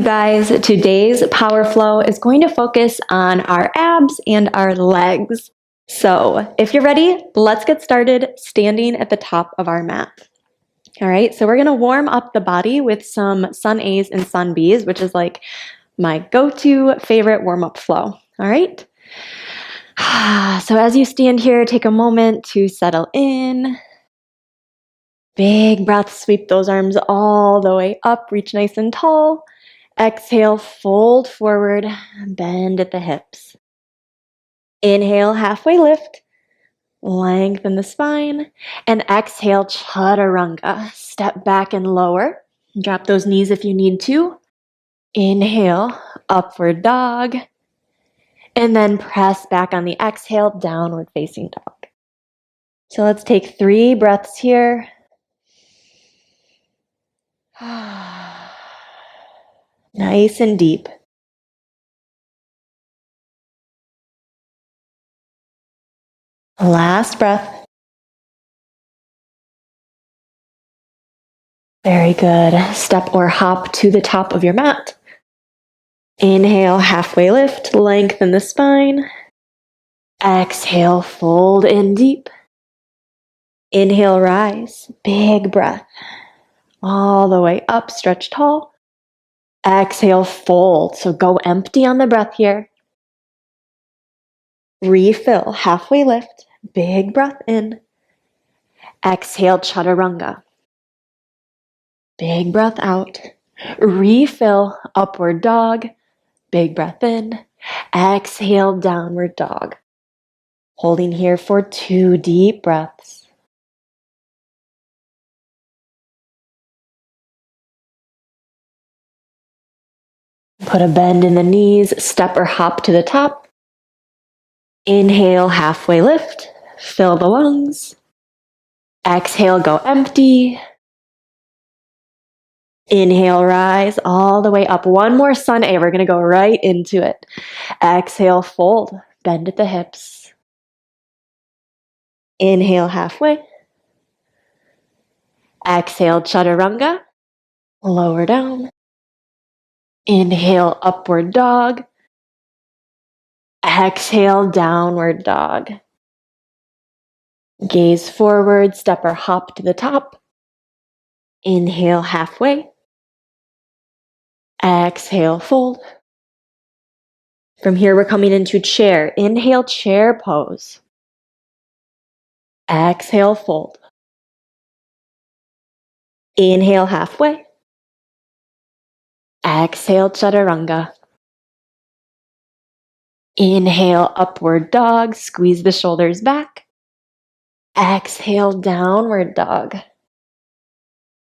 guys, today's power flow is going to focus on our abs and our legs. So if you're ready, let's get started standing at the top of our mat. All right, so we're going to warm up the body with some sun A's and sun B's, which is like my go-to favorite warm-up flow. All right. So as you stand here, take a moment to settle in. Big breath, sweep those arms all the way up, reach nice and tall. Exhale, fold forward, bend at the hips. Inhale, halfway lift, lengthen the spine, and exhale, chaturanga. Step back and lower. Drop those knees if you need to. Inhale, upward dog, and then press back on the exhale, downward facing dog. So let's take 3 breaths here. Nice and deep. Last breath. Very good. Step or hop to the top of your mat. Inhale, halfway lift, lengthen the spine. Exhale, fold in deep. Inhale, rise, big breath. All the way up, stretch tall. Exhale, fold. So go empty on the breath here. Refill, halfway lift, big breath in. Exhale, chaturanga. Big breath out. Refill, upward dog. Big breath in. Exhale, downward dog. Holding here for 2 deep breaths. Put a bend in the knees, step or hop to the top. Inhale, halfway lift, fill the lungs. Exhale, go empty. Inhale, rise all the way up. One more sun A, we're gonna go right into it. Exhale, fold, bend at the hips. Inhale, halfway. Exhale, chaturanga, lower down. Inhale, upward dog. Exhale, downward dog. Gaze forward, step or hop to the top. Inhale, halfway. Exhale, fold. From here, we're coming into chair. Inhale, chair pose. Exhale, fold. Inhale, halfway. Exhale, chaturanga. Inhale, upward dog. Squeeze the shoulders back. Exhale, downward dog.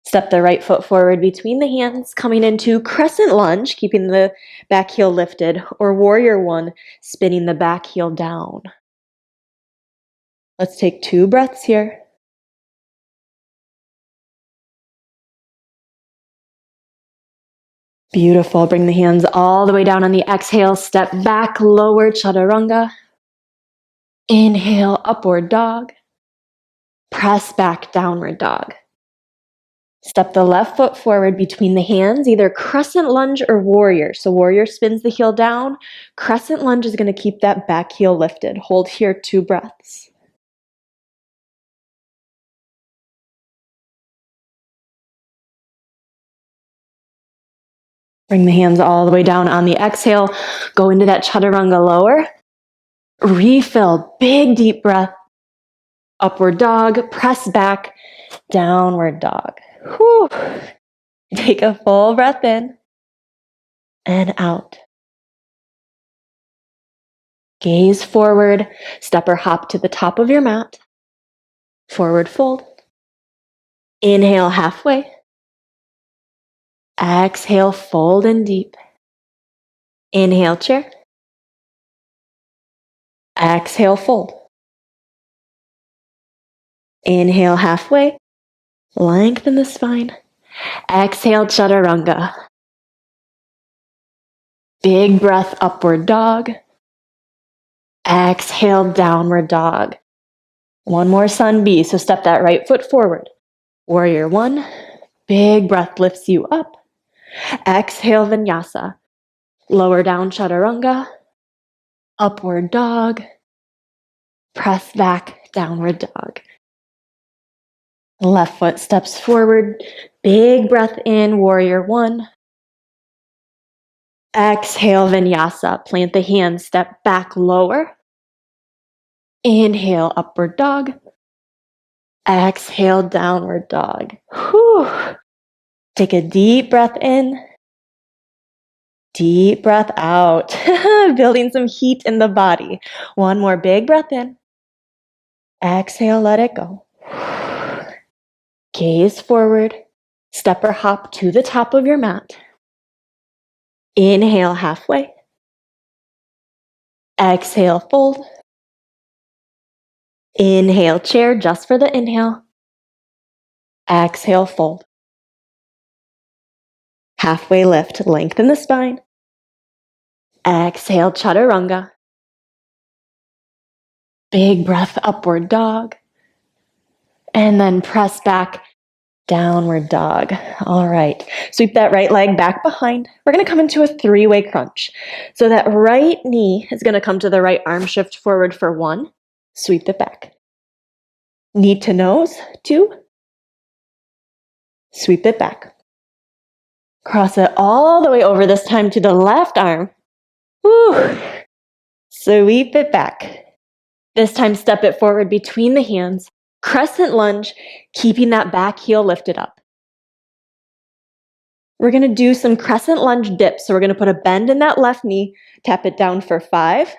Step the right foot forward between the hands, coming into crescent lunge, keeping the back heel lifted, or warrior one, spinning the back heel down. Let's take 2 breaths here. Beautiful. Bring the hands all the way down on the exhale. Step back, lower chaturanga. Inhale, upward dog. Press back, downward dog. Step the left foot forward between the hands, either crescent lunge or warrior. So warrior spins the heel down. Crescent lunge is going to keep that back heel lifted. Hold here 2 breaths. Bring the hands all the way down on the exhale. Go into that chaturanga lower. Refill, big deep breath. Upward dog, press back, downward dog. Whew. Take a full breath in and out. Gaze forward, step or hop to the top of your mat. Forward fold. Inhale, halfway. Exhale, fold in deep. Inhale, chair. Exhale, fold. Inhale, halfway. Lengthen the spine. Exhale, chaturanga. Big breath, upward dog. Exhale, downward dog. One more sun B, so step that right foot forward. Warrior one. Big breath lifts you up. Exhale, vinyasa. Lower down, chaturanga. Upward dog. Press back, downward dog. Left foot steps forward. Big breath in, warrior one. Exhale, vinyasa. Plant the hands, step back, lower. Inhale, upward dog. Exhale, downward dog. Whew. Take a deep breath in. Deep breath out. Building some heat in the body. One more big breath in. Exhale, let it go. Gaze forward. Step or hop to the top of your mat. Inhale halfway. Exhale, fold. Inhale, chair just for the inhale. Exhale, fold. Halfway lift, lengthen the spine. Exhale, chaturanga. Big breath, upward dog. And then press back, downward dog. All right. Sweep that right leg back behind. We're going to come into a three-way crunch. So that right knee is going to come to the right arm, shift forward for one. Sweep it back. Knee to nose, two. Sweep it back. Cross it all the way over, this time to the left arm. Woo. Sweep it back. This time step it forward between the hands. Crescent lunge, keeping that back heel lifted up. We're going to do some crescent lunge dips. So we're going to put a bend in that left knee, tap it down for 5,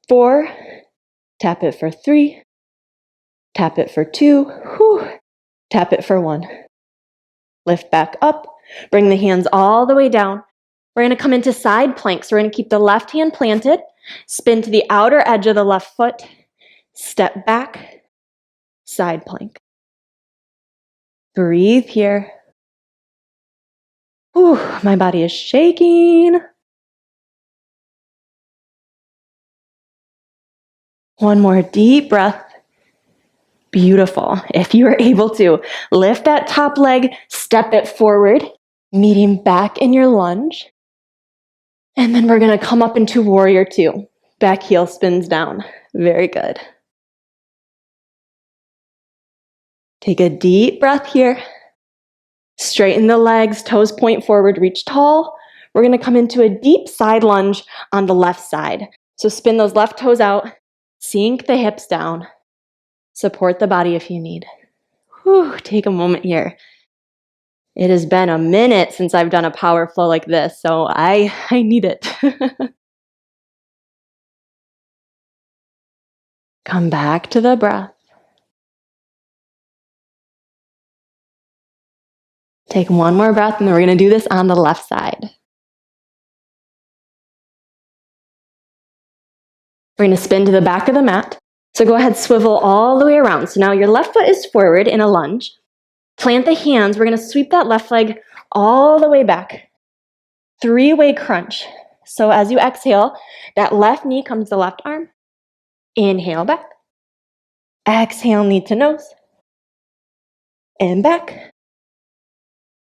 4, tap it for 3, tap it for 2, whew, tap it for 1. Lift back up, bring the hands all the way down. We're going to come into side planks. We're going to keep the left hand planted, spin to the outer edge of the left foot, step back, side plank. Breathe here. Whew, my body is shaking. One more deep breath. Beautiful. If you are able to, lift that top leg, step it forward, meeting back in your lunge. And then we're going to come up into warrior two. Back heel spins down. Very good. Take a deep breath here. Straighten the legs, toes point forward, reach tall. We're going to come into a deep side lunge on the left side. So spin those left toes out, sink the hips down. Support the body if you need. Whew, take a moment here. It has been a minute since I've done a power flow like this, so I need it. Come back to the breath. Take one more breath, and then we're going to do this on the left side. We're going to spin to the back of the mat. So go ahead, swivel all the way around. So now your left foot is forward in a lunge. Plant the hands. We're going to sweep that left leg all the way back. Three-way crunch. So as you exhale, that left knee comes to the left arm. Inhale back. Exhale, knee to nose. And back.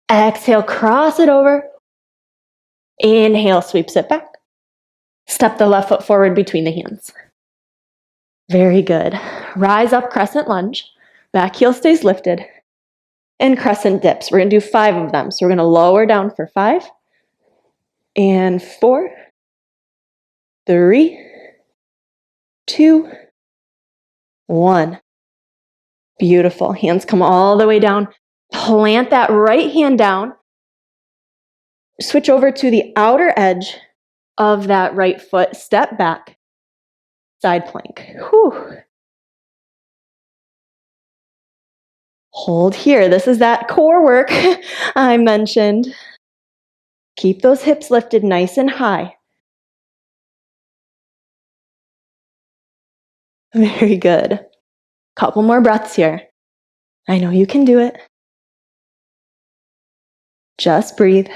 Exhale, cross it over. Inhale, sweeps it back. Step the left foot forward between the hands. Very good. Rise up, crescent lunge. Back heel stays lifted. And crescent dips. We're going to do 5 of them. So we're going to lower down for 5. And 4. 3. 2. 1. Beautiful. Hands come all the way down. Plant that right hand down. Switch over to the outer edge of that right foot. Step back. Side plank. Whew. Hold here. This is that core work I mentioned. Keep those hips lifted nice and high. Very good. Couple more breaths here. I know you can do it. Just breathe.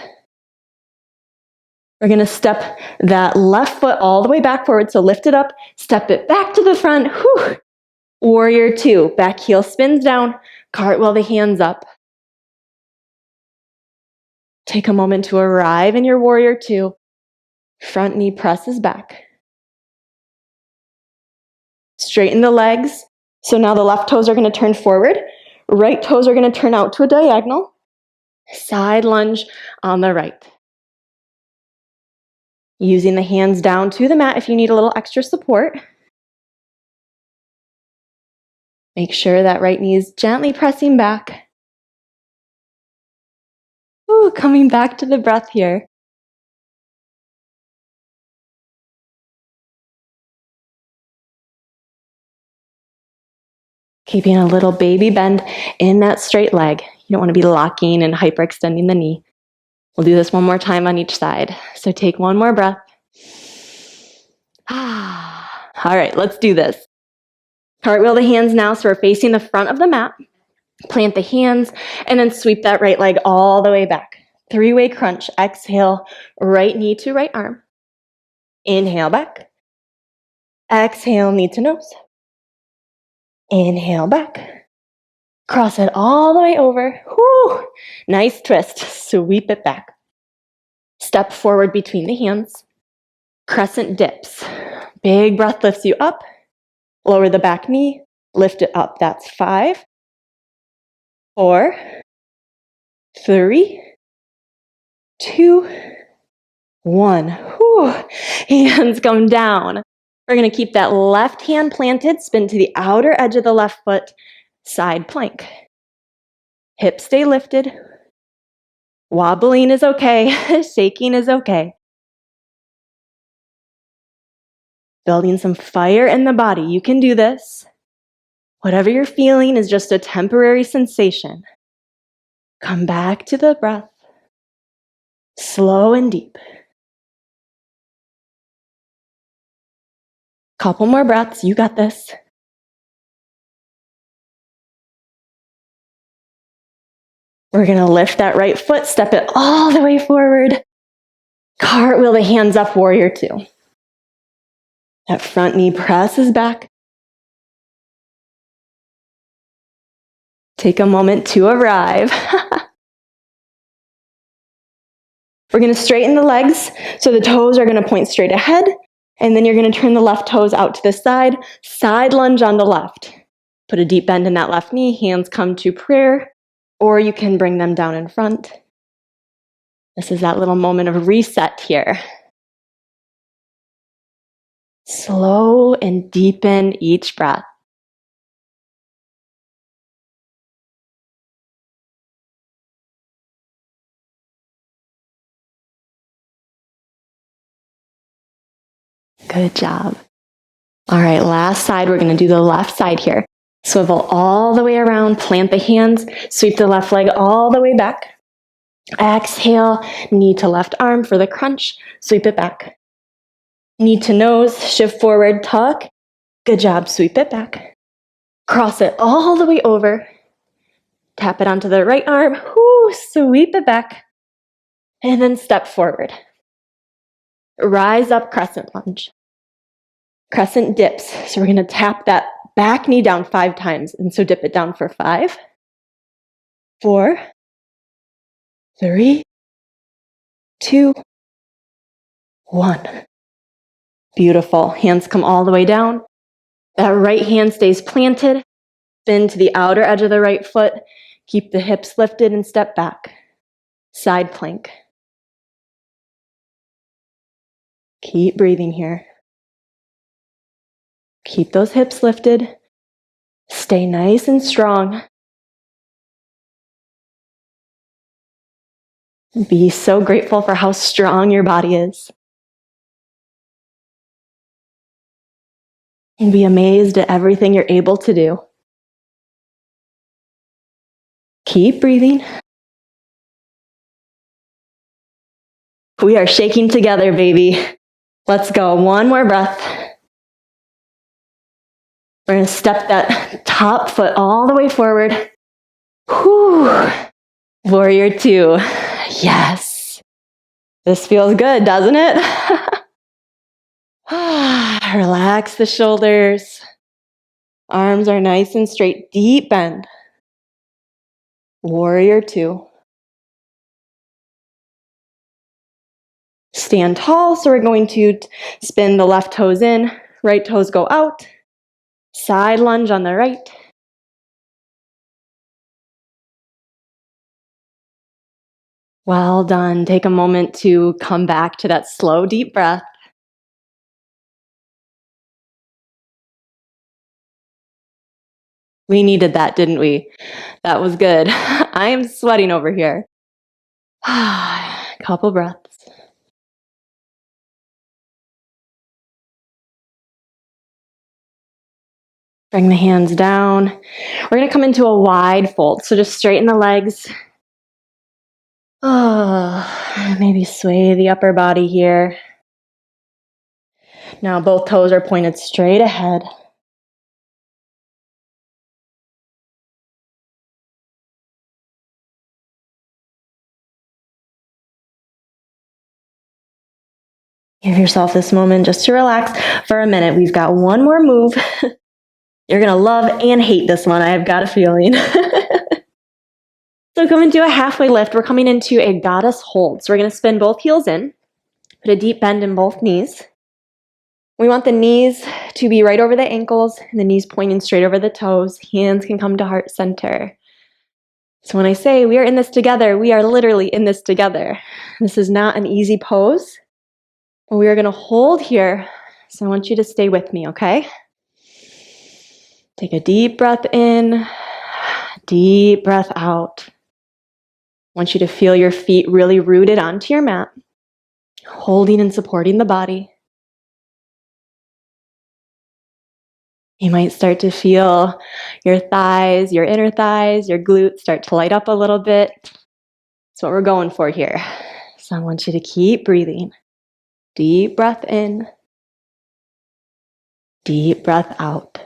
We're going to step that left foot all the way back forward. So lift it up, step it back to the front. Whew. Warrior two. Back heel spins down. Cartwheel the hands up. Take a moment to arrive in your warrior two. Front knee presses back. Straighten the legs. So now the left toes are going to turn forward. Right toes are going to turn out to a diagonal. Side lunge on the right. Using the hands down to the mat if you need a little extra support. Make sure that right knee is gently pressing back. Ooh, coming back to the breath here. Keeping a little baby bend in that straight leg. You don't want to be locking and hyperextending the knee. We'll do this one more time on each side. So take one more breath. All right, let's do this. Cartwheel the hands now so we're facing the front of the mat. Plant the hands and then sweep that right leg all the way back. Three-way crunch. Exhale, right knee to right arm. Inhale back. Exhale, knee to nose. Inhale back. Cross it all the way over. Whew. Nice twist. Sweep it back. Step forward between the hands. Crescent dips. Big breath lifts you up. Lower the back knee. Lift it up. That's 5, 4, 3, 2, 1. Whew. Hands come down. We're going to keep that left hand planted. Spin to the outer edge of the left foot. Side plank. Hips stay lifted. Wobbling is okay. Shaking is okay. Building some fire in the body. You can do this. Whatever you're feeling is just a temporary sensation. Come back to the breath. Slow and deep. Couple more breaths. You got this. We're going to lift that right foot, step it all the way forward. Cartwheel the hands up, warrior two. That front knee presses back. Take a moment to arrive. We're going to straighten the legs so the toes are going to point straight ahead, and then you're going to turn the left toes out to the side. Side lunge on the left. Put a deep bend in that left knee. Hands come to prayer, or you can bring them down in front. This is that little moment of reset here. Slow and deepen each breath. Good job. All right, last side, we're going to do the left side here. Swivel all the way around, plant the hands, sweep the left leg all the way back. Exhale, knee to left arm for the crunch, sweep it back. Knee to nose, shift forward, tuck. Good job, sweep it back. Cross it all the way over. Tap it onto the right arm, sweep it back. And then step forward. Rise up, crescent lunge. Crescent dips. So we're going to tap that back knee down 5 times. And so dip it down for 5, 4, 3, 2, 1. Beautiful. Hands come all the way down. That right hand stays planted. Spin to the outer edge of the right foot. Keep the hips lifted and step back. Side plank. Keep breathing here. Keep those hips lifted. Stay nice and strong. Be so grateful for how strong your body is. And be amazed at everything you're able to do. Keep breathing. We are shaking together, baby. Let's go. One more breath. We're going to step that top foot all the way forward. Whew. Warrior two. Yes. This feels good, doesn't it? Relax the shoulders. Arms are nice and straight. Deep bend. Warrior two. Stand tall, so we're going to spin the left toes in, right toes go out. Side lunge on the right. Well done. Take a moment to come back to that slow, deep breath. We needed that, didn't we? That was good. I am sweating over here. Couple breaths. Bring the hands down. We're going to come into a wide fold. So just straighten the legs. Maybe sway the upper body here. Now both toes are pointed straight ahead. Give yourself this moment just to relax for a minute. We've got one more move. You're going to love and hate this one. I've got a feeling. So come into a halfway lift. We're coming into a goddess hold. So we're going to spin both heels in. Put a deep bend in both knees. We want the knees to be right over the ankles and the knees pointing straight over the toes. Hands can come to heart center. So when I say we are in this together, we are literally in this together. This is not an easy pose, but we are going to hold here. So I want you to stay with me, okay? Take a deep breath in, deep breath out. I want you to feel your feet really rooted onto your mat, holding and supporting the body. You might start to feel your thighs, your inner thighs, your glutes start to light up a little bit. That's what we're going for here. So I want you to keep breathing. Deep breath in, deep breath out.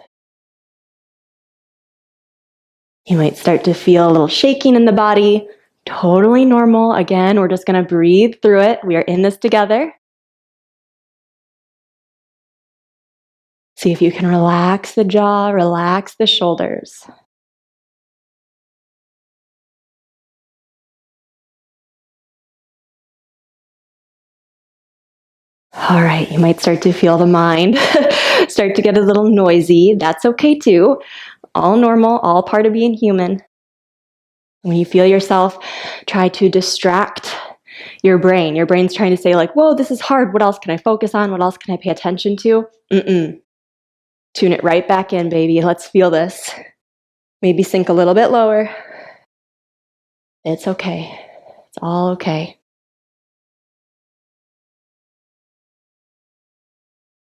You might start to feel a little shaking in the body. Totally normal. Again, we're just going to breathe through it. We are in this together. See if you can relax the jaw, relax the shoulders. All right, you might start to feel the mind start to get a little noisy. That's okay too. All normal, all part of being human. When you feel yourself try to distract your brain's trying to say like, whoa, this is hard. What else can I focus on? What else can I pay attention to? Tune it right back in, baby. Let's feel this. Maybe sink a little bit lower. It's okay. It's all okay.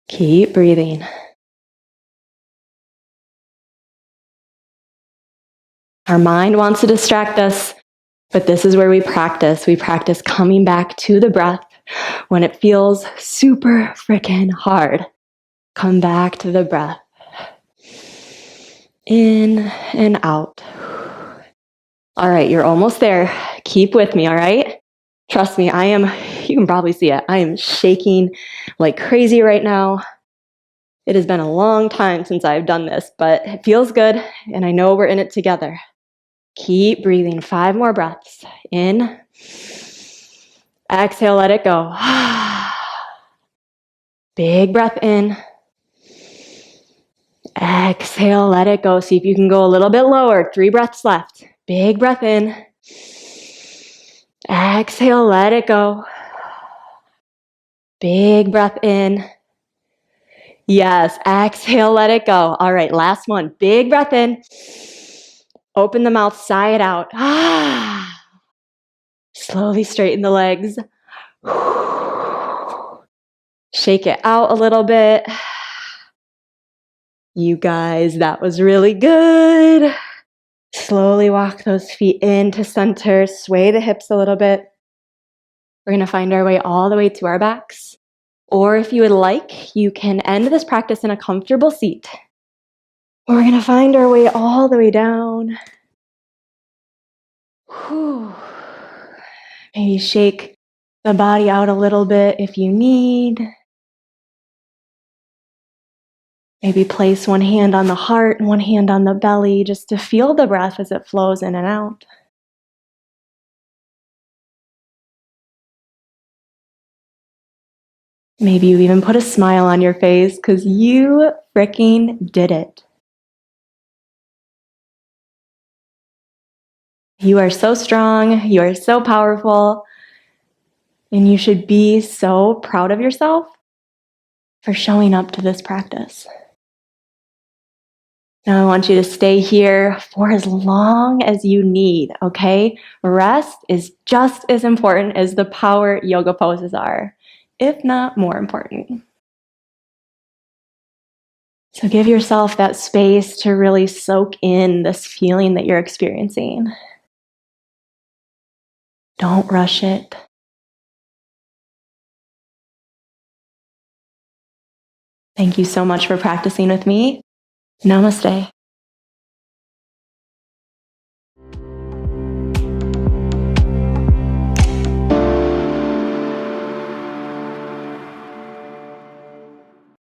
Keep breathing. Our mind wants to distract us, but this is where we practice. We practice coming back to the breath when it feels super freaking hard. Come back to the breath. In and out. All right, you're almost there. Keep with me, all right? Trust me, you can probably see it. I am shaking like crazy right now. It has been a long time since I've done this, but it feels good, and I know we're in it together. Keep breathing. 5 more breaths. In. Exhale, let it go. Big breath in. Exhale, let it go. See if you can go a little bit lower. 3 breaths left. Big breath in. Exhale, let it go. Big breath in. Yes, exhale, let it go. All right, last one. Big breath in. Open the mouth, sigh it out. Slowly straighten the legs. Shake it out a little bit. You guys, that was really good. Slowly walk those feet into center. Sway the hips a little bit. We're going to find our way all the way to our backs. Or if you would like, you can end this practice in a comfortable seat. We're going to find our way all the way down. Maybe shake the body out a little bit if you need. Maybe place one hand on the heart and one hand on the belly just to feel the breath as it flows in and out. Maybe you even put a smile on your face because you freaking did it. You are so strong, you are so powerful, and you should be so proud of yourself for showing up to this practice. Now I want you to stay here for as long as you need, okay? Rest is just as important as the power yoga poses are, if not more important. So give yourself that space to really soak in this feeling that you're experiencing. Don't rush it. Thank you so much for practicing with me. Namaste.